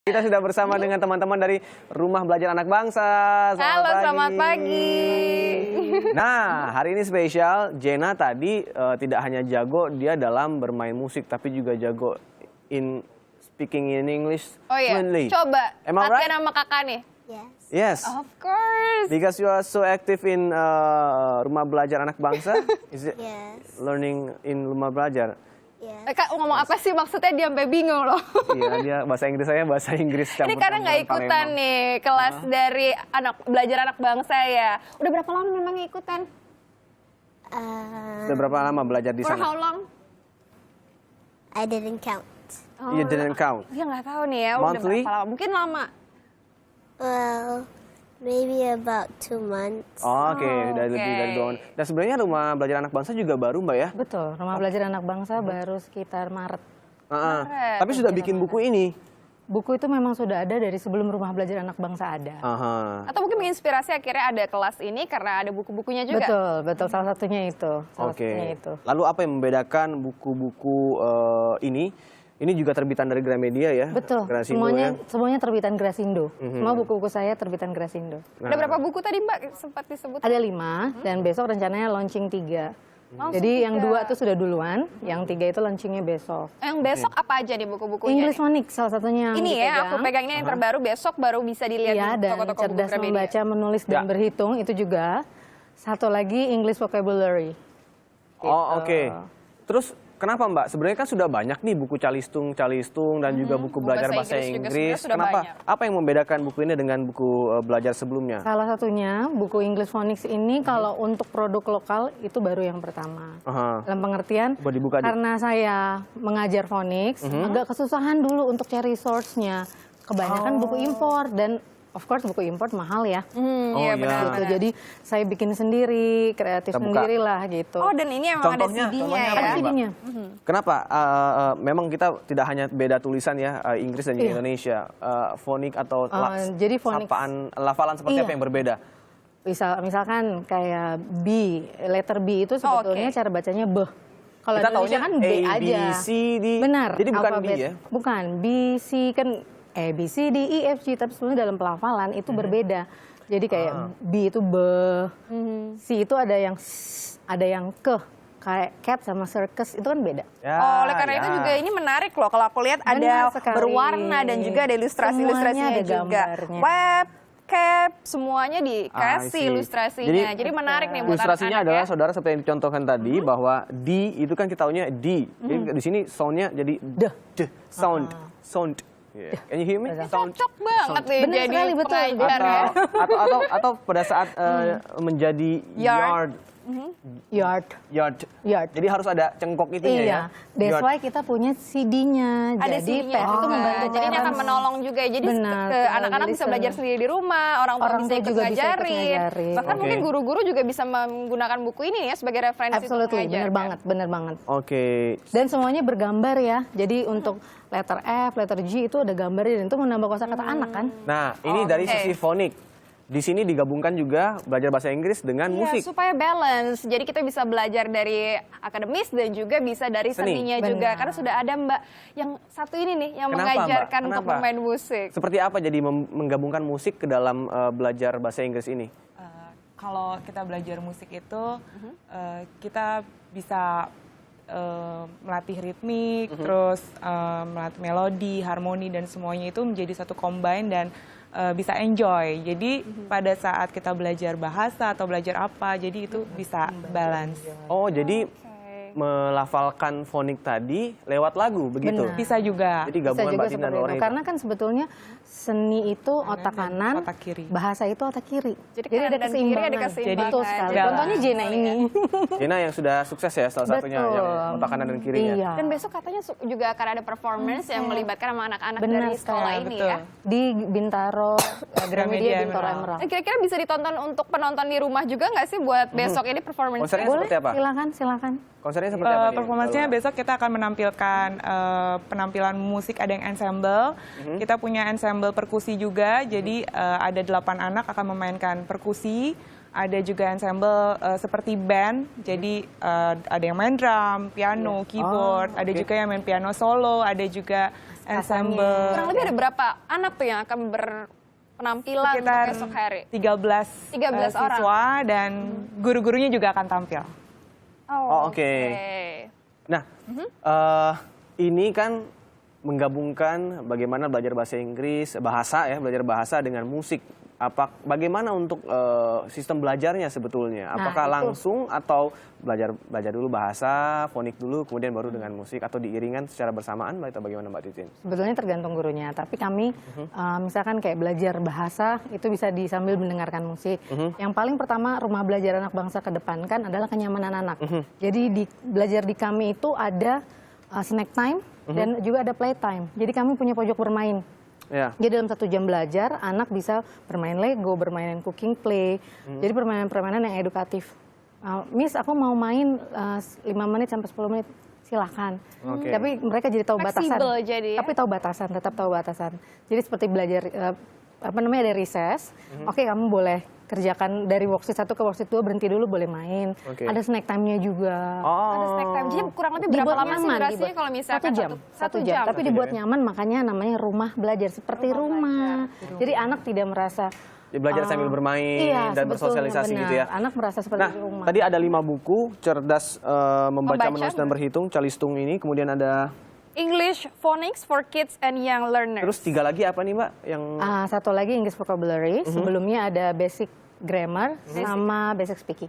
Kita sudah bersama dengan teman-teman dari Rumah Belajar Anak Bangsa. Halo, selamat pagi. Nah, hari ini spesial. Jena tadi tidak hanya jago dia dalam bermain musik, tapi juga jago in speaking in English fluently. Coba Am I right? latihan sama kakak nih. Yes. Of course. Because you are so active in Rumah Belajar Anak Bangsa, is it learning in Rumah Belajar? Kak ngomong apa sih maksudnya, dia sampai bingung loh. Iya, dia bahasa Inggris saya bahasa Inggris campur. Ini karena nggak ikutan nih kelas dari belajar anak bangsa ya. Udah berapa lama memang ikutan? Sudah berapa lama belajar di For sana? how long? I didn't count. You didn't count. Dia nggak tahu nih ya. Monthly? Udah berapa lama? Mungkin lama. Well, maybe about 2 months. Oke, udah lebih dari 2 tahun. Dan sebenarnya Rumah Belajar Anak Bangsa juga baru, Mbak ya? Betul, Rumah Belajar Anak Bangsa baru sekitar Maret. Maret. Tapi sudah bikin buku ini. Buku itu memang sudah ada dari sebelum Rumah Belajar Anak Bangsa ada. Atau mungkin menginspirasi akhirnya ada kelas ini karena ada buku-bukunya juga. Betul, betul. Salah satunya itu. Oke. Lalu apa yang membedakan buku-buku ini? Ini juga terbitan dari Gramedia ya? Betul, Grasindo, semuanya terbitan Grasindo. Semua buku-buku saya terbitan Grasindo. Ada berapa buku tadi Mbak sempat disebut? Ada 5 dan besok rencananya launching 3. Jadi yang 2 itu sudah duluan, yang 3 itu launchingnya besok. Yang besok apa aja nih buku-bukunya? English Phonics salah satunya yang ini ya, dipegang. aku pegangnya yang terbaru, besok baru bisa dilihat Iya, di dan toko-toko buku cerdas Gramedia. membaca, menulis, dan berhitung itu juga. Satu lagi English Vocabulary. Oh, oke. Terus kenapa Mbak? Sebenarnya kan sudah banyak nih buku calistung dan juga buku belajar bahasa Inggris. Juga Kenapa? banyak. Apa yang membedakan buku ini dengan buku belajar sebelumnya? Salah satunya buku English Phonics ini kalau untuk produk lokal itu baru yang pertama. Dalam pengertian Coba dibuka, karena saya mengajar phonics agak kesusahan dulu untuk cari source-nya. Kebanyakan buku impor dan of course buku impor mahal ya. Iya benar. Gitu. Jadi saya bikin sendiri, kreatif sendiri lah gitu. Oh, dan ini emang ada Contohnya CD-nya ya. apa, Ada Mbak? CD-nya. Kenapa? Memang kita tidak hanya beda tulisan ya, Inggris dan juga Indonesia. Fonik atau jadi phonics- lafalan seperti apa yang berbeda? Misalkan kayak B, letter B itu sebetulnya cara bacanya B. Kalau Kita Indonesia taunya kan B A, aja. B, C, D. Benar. Jadi bukan B alfabet. ya? Bukan. B, C kan A, B, C, D, E, F, G. Tapi sebenarnya dalam pelafalan itu berbeda. Jadi kayak B itu B, C itu ada yang S, ada yang K. Kayak cat sama circus itu kan beda. Oh, oleh karena itu juga ini menarik loh. Kalau aku lihat ada Benar sekali. berwarna dan juga ada ilustrasinya Semuanya ada juga. gambarnya. Web, cap, semuanya dikasih ilustrasinya. Jadi menarik nih buat ilustrasinya anak-anak adalah ya. saudara seperti yang dicontohkan tadi bahwa D itu kan kita taunya D. Jadi di sini soundnya jadi D. Sound. Yeah. Can you hear me? Sound. Cocok banget nih Benar jadi sekali, betul. pengajar ya. Atau pada saat menjadi Yard. Yard. Jadi harus ada cengkok itunya ya. Iya, that's Yard. why kita punya CD-nya. Ada Jadi CD-nya PS itu membantu jadi ini akan parents. menolong juga. Jadi Benar, anak-anak bisa belajar sendiri di rumah, orang tua Orang bisa tua ikut juga bisa ikut ngajarin. ngajarin. Bahkan mungkin guru-guru juga bisa menggunakan buku ini ya sebagai referensi untuk Absolutely, mengajar. bener banget. Oke. Dan semuanya bergambar ya. Jadi untuk letter F, letter G itu ada gambarnya dan itu menambah kosakata anak kan. Nah, ini dari sisi fonik. Di sini digabungkan juga belajar bahasa Inggris dengan Iya, musik. supaya balance. Jadi kita bisa belajar dari akademis dan juga bisa dari Seni. seninya juga. Karena sudah ada Mbak yang satu ini nih yang Kenapa, mengajarkan Mbak? untuk Kenapa? bermain musik. Seperti apa jadi menggabungkan musik ke dalam belajar bahasa Inggris ini? Kalau kita belajar musik itu kita bisa melatih ritmik, terus melatih melodi, harmoni dan semuanya itu menjadi satu combine dan bisa enjoy. Jadi pada saat kita belajar bahasa atau belajar apa, jadi itu bisa balance. Oh, jadi melafalkan fonik tadi lewat lagu begitu. Benar. Bisa juga. Jadi Bisa gabungan juga batin dan seperti luar itu. itu. Karena kan sebetulnya seni itu otak dan kanan, otak kiri. bahasa itu otak kiri. Jadi ada kanan dan kiri keseimbangan. ada keseimbangan. Betul sekali. Jadi Contohnya Jena ini. Jena yang sudah sukses ya salah satunya Betul. yang otak kanan dan kirinya. Iya. Dan besok katanya juga akan ada performance yang melibatkan sama anak-anak Benar dari sekolah sekali, ini betul. ya. Di Bintaro, Gramedia Bintaro Emerald. Emerald. Kira-kira bisa ditonton untuk penonton di rumah juga nggak sih buat besok ini performance? Konsernya Boleh, seperti apa? silakan. Konsernya seperti apa nih? Performanya besok kita akan menampilkan penampilan musik, ada yang ensemble. Kita punya ensemble perkusi juga, jadi ada 8 anak akan memainkan perkusi. Ada juga ensemble seperti band, jadi ada yang main drum, piano, keyboard, ada juga yang main piano solo, ada juga ensemble. Kurang lebih ada berapa anak tuh yang akan berpenampilan untuk Sekitar esok hari? 13, 13 orang. siswa dan guru-gurunya juga akan tampil. Oh, oke. Nah, ini kan menggabungkan bagaimana belajar bahasa Inggris, belajar bahasa dengan musik. Bagaimana untuk sistem belajarnya sebetulnya? Apakah langsung atau belajar dulu bahasa, fonik dulu, kemudian baru dengan musik atau diiringan secara bersamaan atau bagaimana Mbak Titin? Sebetulnya tergantung gurunya, tapi kami misalkan kayak belajar bahasa itu bisa sambil mendengarkan musik. Yang paling pertama rumah belajar anak bangsa kedepankan adalah kenyamanan anak. Jadi belajar di kami itu ada snack time dan juga ada play time. Jadi kami punya pojok bermain. Jadi dalam 1 jam belajar, anak bisa bermain Lego, bermain cooking play. Jadi permainan-permainan yang edukatif. Miss, aku mau main 5 menit sampai 10 menit, silahkan. Tapi mereka jadi tahu batasan. Tapi tahu batasan, tetap tahu batasan. Jadi seperti belajar, ada recess. Oke, kamu boleh kerjakan dari worksheet 1 ke worksheet 2, berhenti dulu, boleh main. Ada snack time-nya juga. Ada snack time. Jadi kurang lebih berapa lama sih durasinya kalau misalkan 1 jam. Tapi dibuat nyaman, makanya namanya rumah belajar, seperti rumah. Jadi anak tidak merasa belajar sambil bermain dan bersosialisasi gitu ya. Anak merasa seperti di rumah. Tadi ada 5 buku, cerdas membaca, menulis dan berhitung, Calistung ini, kemudian ada English Phonics for Kids and Young Learners. Terus 3 lagi apa nih Mbak? Yang satu lagi English Vocabulary. Sebelumnya ada Basic Grammar sama Basic Speaking.